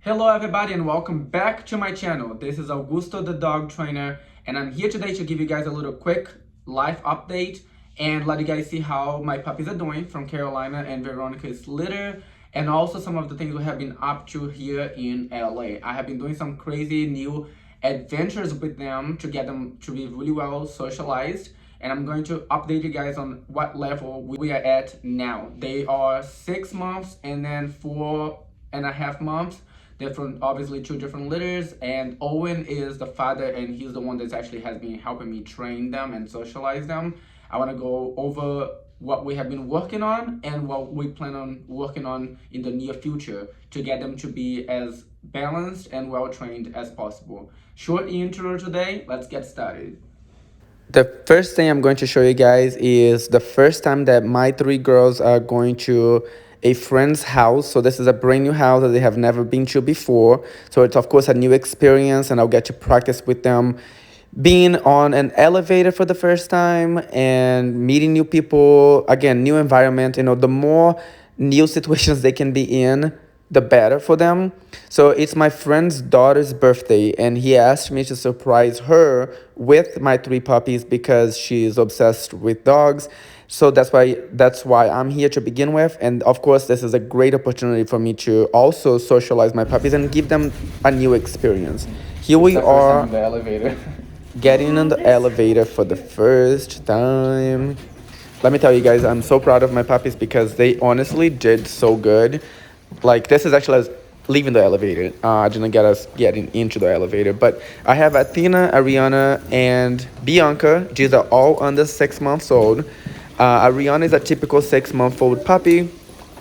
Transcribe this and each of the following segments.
Hello everybody and welcome back to my channel. This is Augusto the dog trainer and I'm here today to give you guys a little quick life update and let you guys see how my puppies are doing from Carolina and Veronica's litter, and also some of the things we have been up to here in LA. I have been doing some crazy new adventures with them to get them to be really well socialized, and I'm going to update you guys on what level we are at now. They are 6 months and then 4.5 months. They're from obviously two different litters, and Owen is the father and he's the one that actually has been helping me train them and socialize them. I want to go over what we have been working on and what we plan on working on in the near future to get them to be as balanced and well trained as possible. Short intro today, let's get started. The first thing I'm going to show you guys is the first time that my three girls are going to a friend's house. So this is a brand new house that they have never been to before. So it's of course a new experience, and I'll get to practice with them being on an elevator for the first time and meeting new people. Again, new environment. The more new situations they can be in, the better for them. So it's my friend's daughter's birthday, and he asked me to surprise her with my three puppies because she's obsessed with dogs. So that's why I'm here to begin with. And of course, this is a great opportunity for me to also socialize my puppies and give them a new experience. Here we are in the elevator. Getting in the elevator for the first time. Let me tell you guys, I'm so proud of my puppies because they honestly did so good. Like, this is actually us leaving the elevator. I didn't get us getting into the elevator. But I have Athena, Ariana, and Bianca. These are all under 6 months old. Ariana is a typical 6-month-old puppy.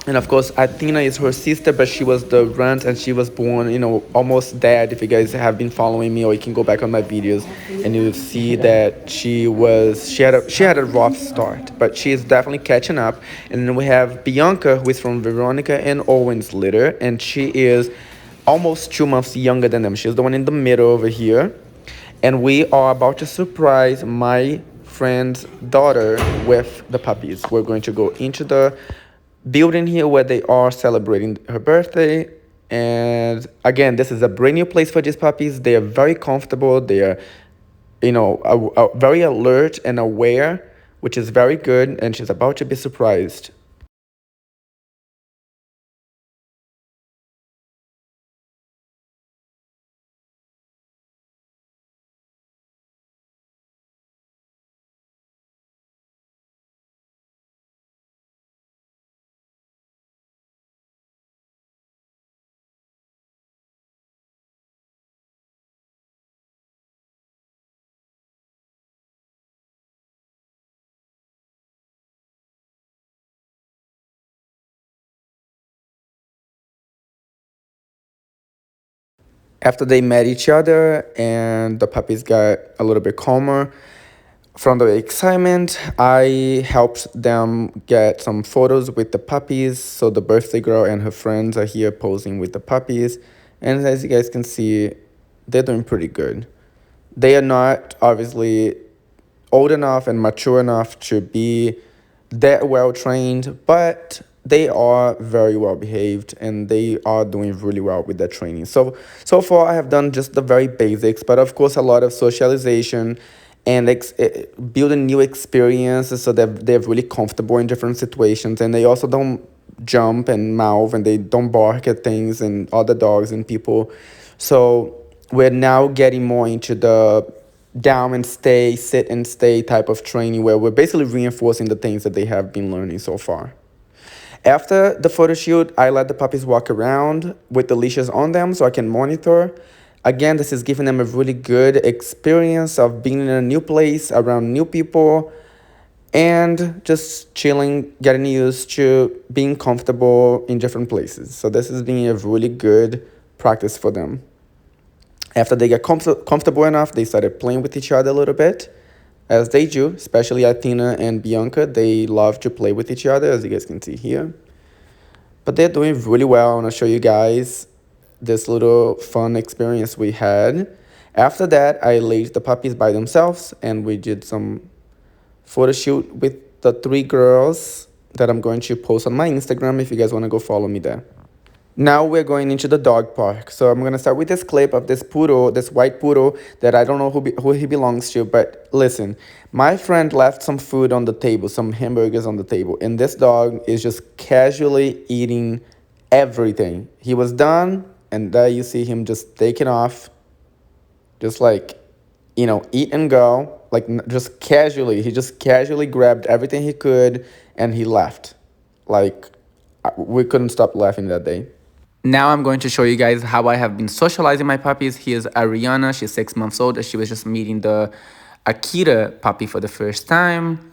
And of course, Athena is her sister, but she was the runt and she was born, almost dead. If you guys have been following me, or you can go back on my videos and you'll see that she had a rough start, but she is definitely catching up. And then we have Bianca, who is from Veronica and Owen's litter, and she is almost 2 months younger than them. She's the one in the middle over here. And we are about to surprise my friend's daughter with the puppies. We're going to go into the building here where they are celebrating her birthday. And again, this is a brand new place for these puppies. They are very comfortable. They are, very alert and aware, which is very good. And she's about to be surprised. After they met each other and the puppies got a little bit calmer from the excitement, I helped them get some photos with the puppies. So the birthday girl and her friends are here posing with the puppies. And as you guys can see, they're doing pretty good. They are not obviously old enough and mature enough to be that well trained, but they are very well behaved and they are doing really well with their training. So far I have done just the very basics, but of course a lot of socialization and building new experiences so that they're really comfortable in different situations, and they also don't jump and mouth and they don't bark at things and other dogs and people. So we're now getting more into the down and stay, sit and stay type of training where we're basically reinforcing the things that they have been learning so far. After the photo shoot, I let the puppies walk around with the leashes on them so I can monitor. Again, this is giving them a really good experience of being in a new place, around new people, and just chilling, getting used to being comfortable in different places. So this is being a really good practice for them. After they get comfortable enough, they started playing with each other a little bit, as they do, especially Athena and Bianca. They love to play with each other, as you guys can see here. But they're doing really well. I want to show you guys this little fun experience we had. After that, I laid the puppies by themselves, and we did some photo shoot with the three girls that I'm going to post on my Instagram if you guys want to go follow me there. Now we're going into the dog park. So I'm gonna start with this clip of this poodle, this white poodle that I don't know who he belongs to, but listen, my friend left some food on the table, some hamburgers on the table, and this dog is just casually eating everything. He was done, and there you see him just taking off, just like, eat and go, like just casually. He just casually grabbed everything he could and he left. Like, we couldn't stop laughing that day. Now I'm going to show you guys how I have been socializing my puppies. Here's Ariana. She's 6 months old. She was just meeting the Akita puppy for the first time.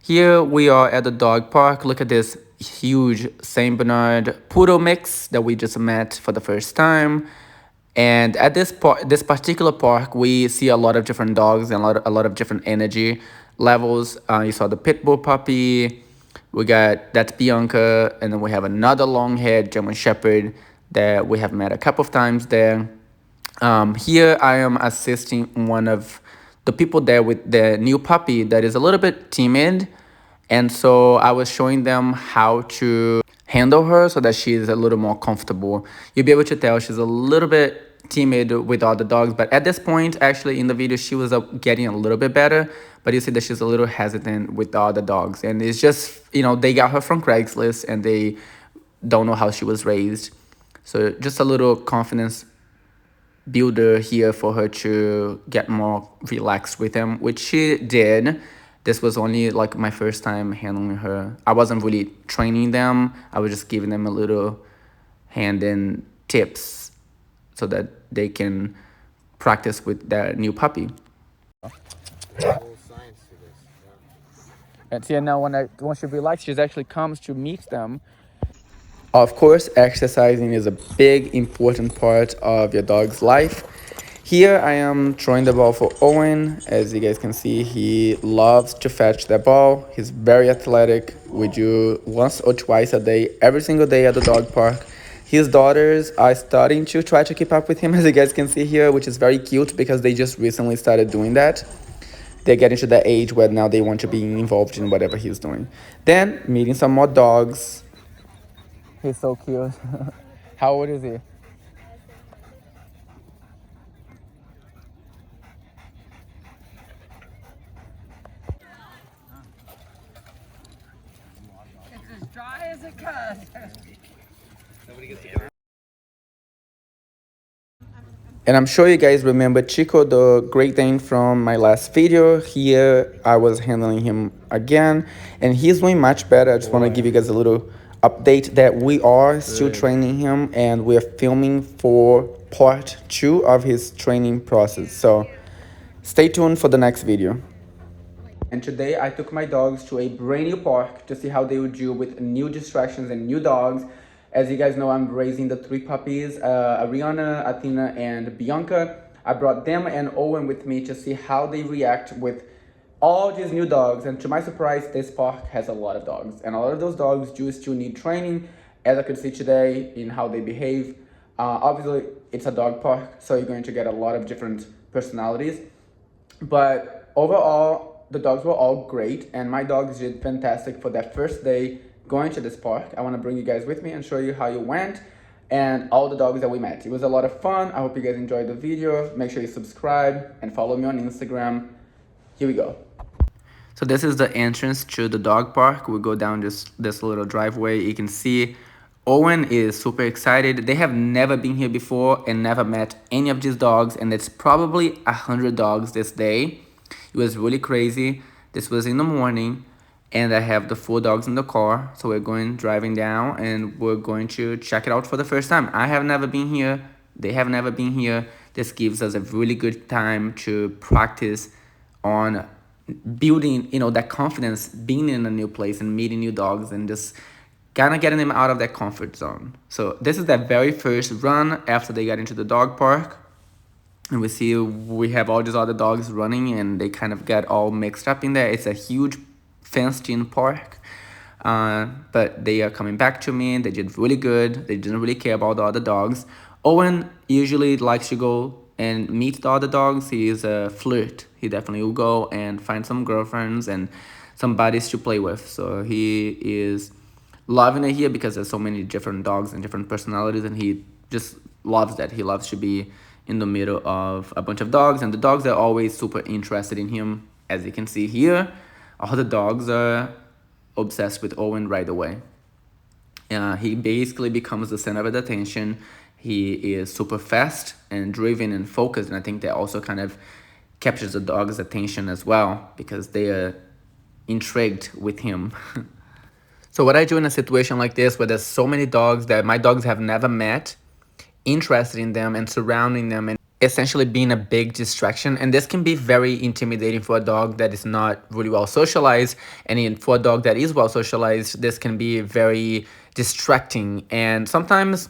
Here we are at the dog park. Look at this huge Saint Bernard Poodle mix that we just met for the first time. And at this particular park, we see a lot of different dogs and a lot of different energy levels. You saw the pit bull puppy. We got that's Bianca, and then we have another long-haired German Shepherd that we have met a couple of times there. Here I am assisting one of the people there with the new puppy that is a little bit timid, and so I was showing them how to handle her so that she is a little more comfortable. You'll be able to tell she's a little bit timid with other dogs, but at this point, actually in the video, she was getting a little bit better, but you see that she's a little hesitant with the other dogs, and it's just, they got her from Craigslist and they don't know how she was raised. So just a little confidence builder here for her to get more relaxed with him, which she did. This was only like my first time handling her. I wasn't really training them. I was just giving them a little hand in tips so that they can practice with their new puppy. And see, now when she relaxes, she actually comes to meet them. Of course, exercising is a big, important part of your dog's life. Here I am throwing the ball for Owen. As you guys can see, he loves to fetch the ball. He's very athletic. We do once or twice a day, every single day at the dog park. His daughters are starting to try to keep up with him, as you guys can see here, which is very cute because they just recently started doing that. They're getting to the age where now they want to be involved in whatever he's doing. Then, meeting some more dogs. He's so cute. How old is he? It's as dry as it comes. And I'm sure you guys remember Chico, the Great Dane from my last video. Here, I was handling him again, and he's doing much better. I just want to give you guys a little update that we are still training him, and we are filming for part 2 of his training process. So stay tuned for the next video. And today I took my dogs to a brand new park to see how they would do with new distractions and new dogs. As you guys know, I'm raising the 3 puppies, Ariana, Athena, and Bianca. I brought them and Owen with me to see how they react with all these new dogs. And to my surprise, this park has a lot of dogs. And a lot of those dogs do still need training, as I could see today in how they behave. Obviously, it's a dog park, so you're going to get a lot of different personalities. But overall, the dogs were all great, and my dogs did fantastic for that first day going to this park. I want to bring you guys with me and show you how it went and all the dogs that we met. It was a lot of fun. I hope you guys enjoyed the video. Make sure you subscribe and follow me on Instagram. Here we go. So this is the entrance to the dog park. We go down this little driveway. You can see Owen is super excited. They have never been here before and never met any of these dogs, and it's probably 100 dogs this day. It was really crazy. This was in the morning, and I have the 4 dogs in the car. So we're driving down, and we're going to check it out for the first time. I have never been here. They have never been here. This gives us a really good time to practice on building, that confidence, being in a new place and meeting new dogs and just kind of getting them out of their comfort zone. So this is their very first run after they got into the dog park. And we see we have all these other dogs running, and they kind of get all mixed up in there. It's a huge fenced-in park. But they are coming back to me. They did really good. They didn't really care about the other dogs. Owen usually likes to go and meet the other dogs. He is a flirt. He definitely will go and find some girlfriends and some buddies to play with. So he is loving it here because there's so many different dogs and different personalities, and he just loves that. He loves to be in the middle of a bunch of dogs, and the dogs are always super interested in him. As you can see here, all the dogs are obsessed with Owen right away. He basically becomes the center of the attention. He is super fast and driven and focused, and I think that also kind of captures the dog's attention as well because they are intrigued with him. So what I do in a situation like this where there's so many dogs that my dogs have never met, interested in them and surrounding them and essentially being a big distraction. And this can be very intimidating for a dog that is not really well socialized. And for a dog that is well socialized, this can be very distracting and sometimes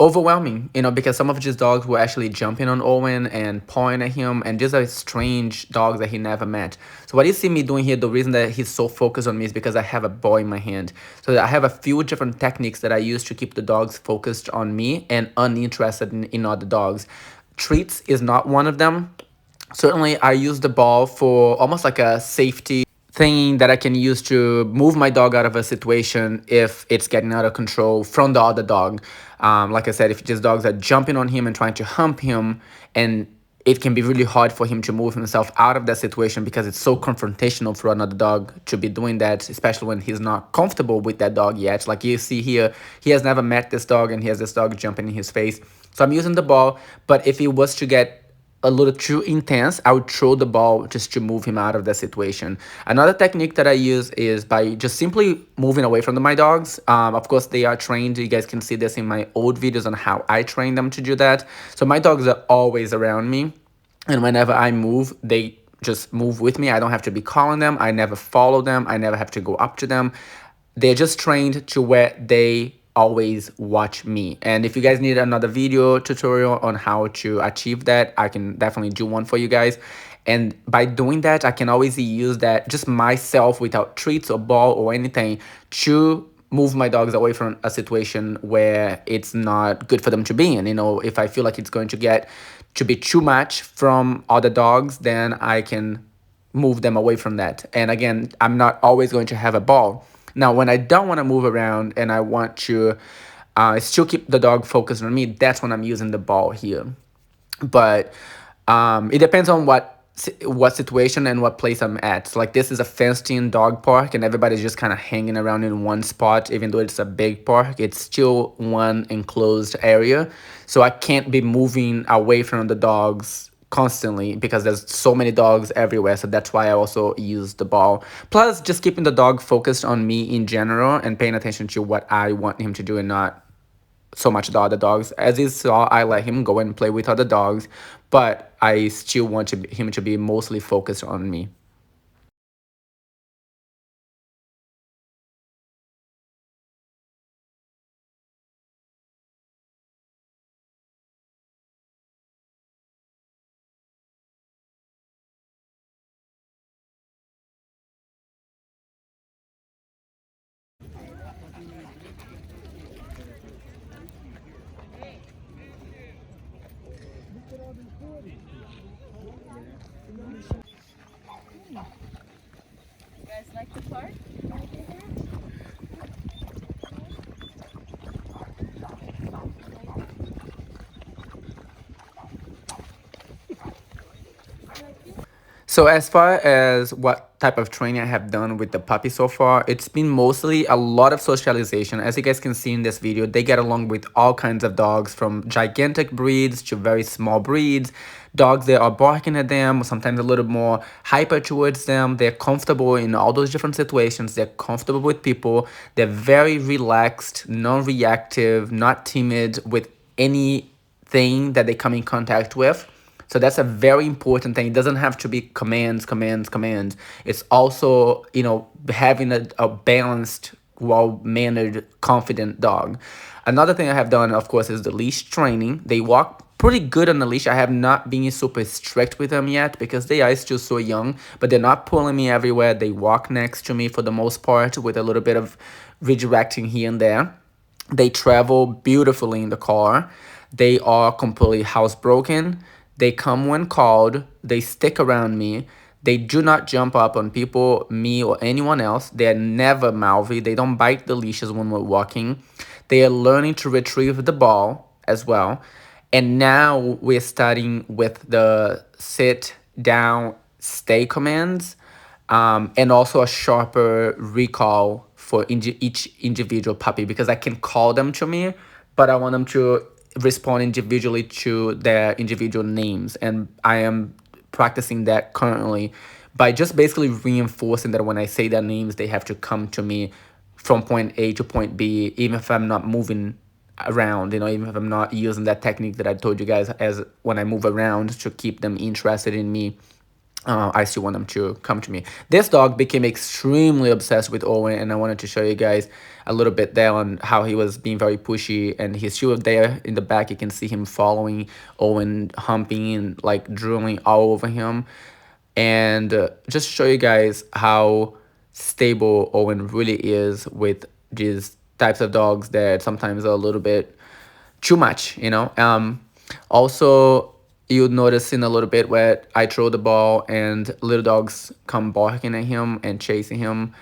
overwhelming, because some of these dogs were actually jumping on Owen and pawing at him, and these are strange dogs that he never met. So what you see me doing here, the reason that he's so focused on me is because I have a ball in my hand. So I have a few different techniques that I use to keep the dogs focused on me and uninterested in other dogs. Treats is not one of them. Certainly, I use the ball for almost like a safety thing that I can use to move my dog out of a situation if it's getting out of control from the other dog. Like I said, if these dogs are jumping on him and trying to hump him, and it can be really hard for him to move himself out of that situation because it's so confrontational for another dog to be doing that, especially when he's not comfortable with that dog yet. Like you see here, he has never met this dog and he has this dog jumping in his face. So I'm using the ball, but if he was to get a little too intense, I would throw the ball just to move him out of the situation. Another technique that I use is by just simply moving away from my dogs. Of course, they are trained. You guys can see this in my old videos on how I train them to do that. So my dogs are always around me. And whenever I move, they just move with me. I don't have to be calling them. I never follow them. I never have to go up to them. They're just trained to where they always watch me. And if you guys need another video tutorial on how to achieve that, I can definitely do one for you guys. And by doing that, I can always use that just myself without treats or ball or anything to move my dogs away from a situation where it's not good for them to be in. If I feel like it's going to get to be too much from other dogs, then I can move them away from that. And again, I'm not always going to have a ball. Now, when I don't want to move around and I want to still keep the dog focused on me, that's when I'm using the ball here. But it depends on what situation and what place I'm at. So, like, this is a fenced-in dog park, and everybody's just kind of hanging around in one spot. Even though it's a big park, it's still one enclosed area. So I can't be moving away from the dogs constantly because there's so many dogs everywhere. So that's why I also use the ball. Plus, just keeping the dog focused on me in general and paying attention to what I want him to do and not so much the other dogs. As you saw, I let him go and play with other dogs, but I still want him to be mostly focused on me. You guys like the park? So as far as what type of training I have done with the puppy so far, it's been mostly a lot of socialization. As you guys can see in this video, they get along with all kinds of dogs, from gigantic breeds to very small breeds. Dogs that are barking at them, sometimes a little more hyper towards them. They're comfortable in all those different situations. They're comfortable with people. They're very relaxed, non-reactive, not timid with anything that they come in contact with. So that's a very important thing. It doesn't have to be commands, commands, commands. It's also, having a balanced, well-mannered, confident dog. Another thing I have done, of course, is the leash training. They walk pretty good on the leash. I have not been super strict with them yet because they are still so young, but they're not pulling me everywhere. They walk next to me for the most part with a little bit of redirecting here and there. They travel beautifully in the car. They are completely housebroken. They come when called. They stick around me. They do not jump up on people, me, or anyone else. They're never mouthy. They don't bite the leashes when we're walking. They are learning to retrieve the ball as well. And now we're starting with the sit, down, stay commands, and also a sharper recall for each individual puppy, because I can call them to me, but I want them to respond individually to their individual names. And I am practicing that currently by just basically reinforcing that when I say their names, they have to come to me from point A to point B, even if I'm not moving around, even if I'm not using that technique that I told you guys, as when I move around to keep them interested in me. I still want them to come to me. This dog became extremely obsessed with Owen, and I wanted to show you guys a little bit there on how he was being very pushy, and he's still there in the back. You can see him following Owen, humping and like drooling all over him. And just show you guys how stable Owen really is with these types of dogs that sometimes are a little bit too much. Also, you'll notice in a little bit where I throw the ball and little dogs come barking at him and chasing him.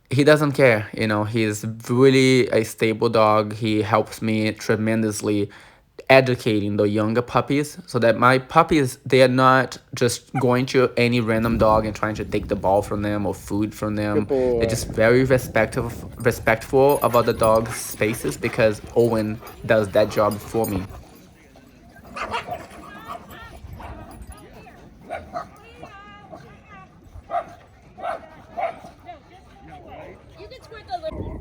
He doesn't care. He's really a stable dog. He helps me tremendously educating the younger puppies, so that my puppies, they are not just going to any random dog and trying to take the ball from them or food from them. They're just very respectful about the dog's spaces, because Owen does that job for me. You can squirt the little.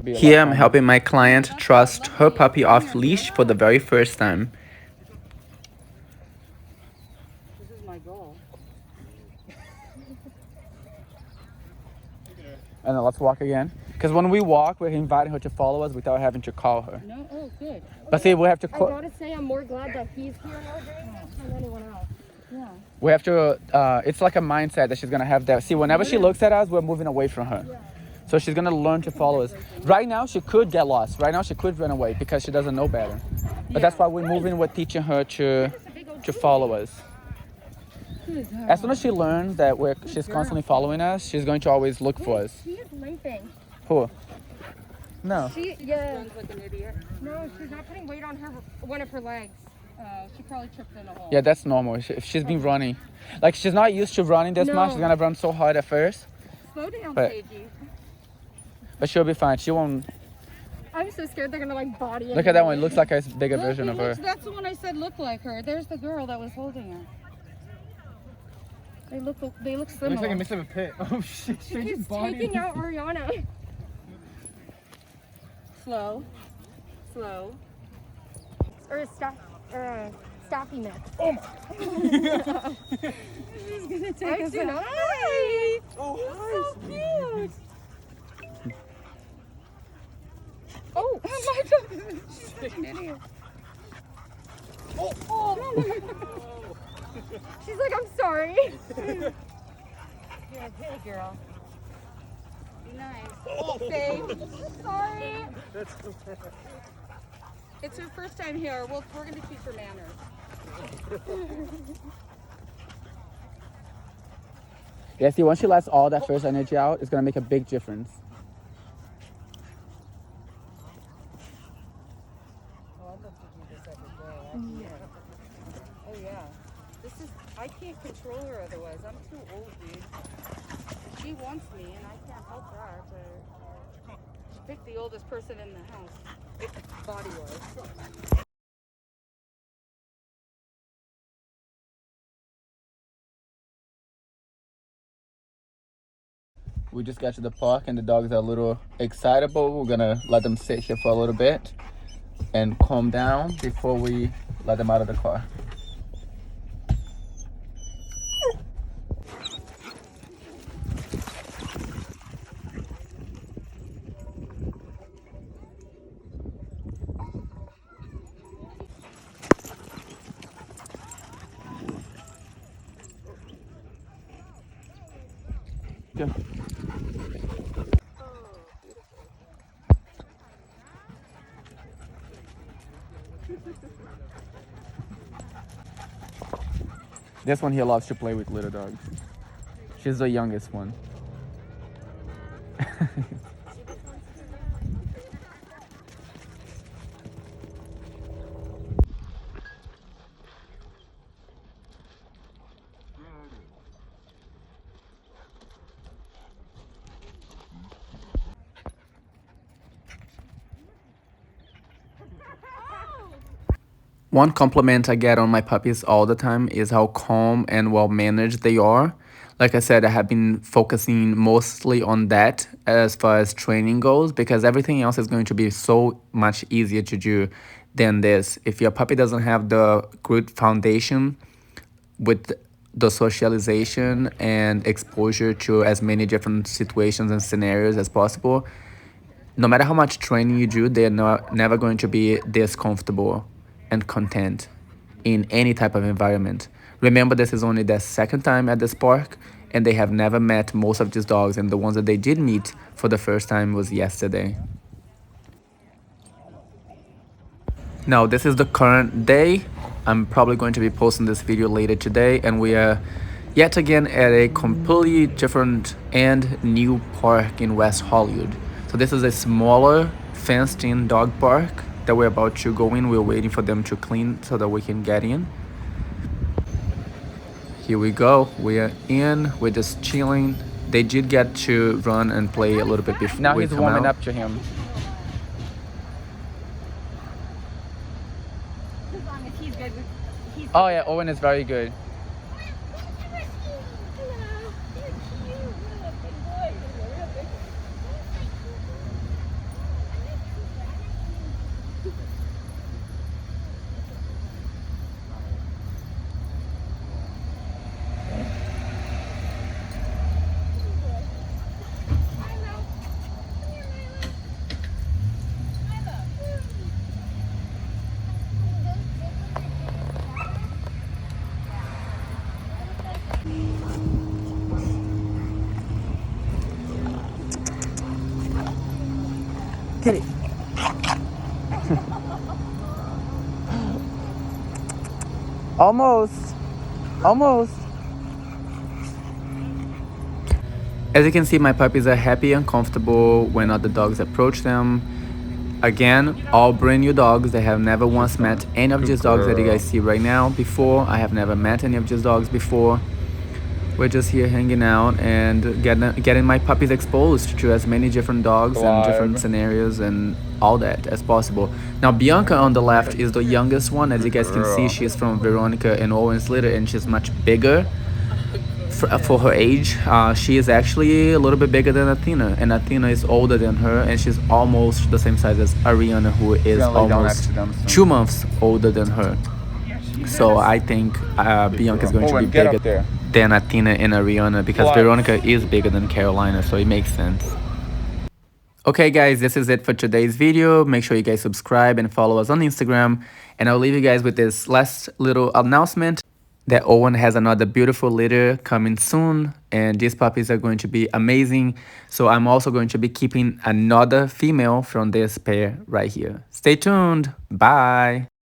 Here I'm helping my client trust her puppy off leash for the very first time. This is my goal. And then let's walk again. Because when we walk, we're inviting her to follow us without having to call her. No? Oh, good. But see, we have to I gotta say, I'm more glad that he's here now doing this than anyone else. Yeah. we have to it's like a mindset that she's gonna have that. See, whenever she looks at us, we're moving away from her. So she's gonna learn to follow us. Right now, she could get lost. Right now, she could run away because she doesn't know better. But that's why we're moving. We're teaching her to follow us. As soon as she learns that she's constantly following us, she's going to always look for us. She is limping. Who? No. Yeah. Runs like an idiot. No, she's not putting weight on one of her legs. She probably tripped in a hole. Yeah, that's normal. She's been running. Like, she's not used to running this much. She's gonna run so hard at first. Slow down, But- Seiji. But she'll be fine. She won't. I'm so scared they're gonna like body it. Look at that one. It looks like a bigger version of her. That's the one I said looked like her. There's the girl that was holding her. They look similar. Looks like a mix of a pit. Oh shit! She keeps taking out Ariana. Slow. Slow. Or a staffy mix. Oh my! She's gonna take us doing out. Hi! Oh So cute. Oh, my God. She's such an idiot. she's like, I'm sorry. Yeah, hey girl. Be nice. Babe. Sorry. It's her first time here. We're gonna teach her manners. Yeah, see, once she lets all that first energy out, it's gonna make a big difference. Oh yeah. I can't control her otherwise. I'm too old, dude. She wants me and I can't help her, but she picked the oldest person in the house. Body-wise. We just got to the park and the dogs are a little excitable. We're gonna let them sit here for a little bit and calm down before we let them out of the car. Yeah. This one here loves to play with little dogs. She's the youngest one. One compliment I get on my puppies all the time is how calm and well managed they are. Like I said, I have been focusing mostly on that as far as training goes, because everything else is going to be so much easier to do than this. If your puppy doesn't have the good foundation with the socialization and exposure to as many different situations and scenarios as possible, no matter how much training you do, they're never going to be this comfortable and content in any type of environment. Remember, this is only their second time at this park, and they have never met most of these dogs, and the ones that they did meet for the first time was yesterday. Now, this is the current day. I'm probably going to be posting this video later today, and we are yet again at a completely different and new park in West Hollywood. So this is a smaller fenced-in dog park that we're about to go in. We're waiting for them to clean so that we can get in. Here we go. We are in. We're just chilling. They did get to run and play a little bit before. Now he's warming up to him. As long as he's good. Oh yeah, Owen is very good. Kitty. Almost. Almost. As you can see, my puppies are happy and comfortable when other dogs approach them. Again, all brand new dogs. They have never once met any of these dogs that you guys see right now before. I have never met any of these dogs before. We're just here hanging out and getting my puppies exposed to as many different dogs and different scenarios and all that as possible. Now, Bianca on the left is the youngest one. As you guys can see, she's from Veronica and Owen's litter, and she's much bigger for her age. She is actually a little bit bigger than Athena, and Athena is older than her, and she's almost the same size as Ariana, who is almost 2 months older than her. So I think Bianca is going to be bigger than Athena and Ariana, because Veronica is bigger than Carolina, so it makes sense. Okay guys, this is it for today's video. Make sure you guys subscribe and follow us on Instagram, and I'll leave you guys with this last little announcement that Owen has another beautiful litter coming soon, and these puppies are going to be amazing. So I'm also going to be keeping another female from this pair right here. Stay tuned. Bye.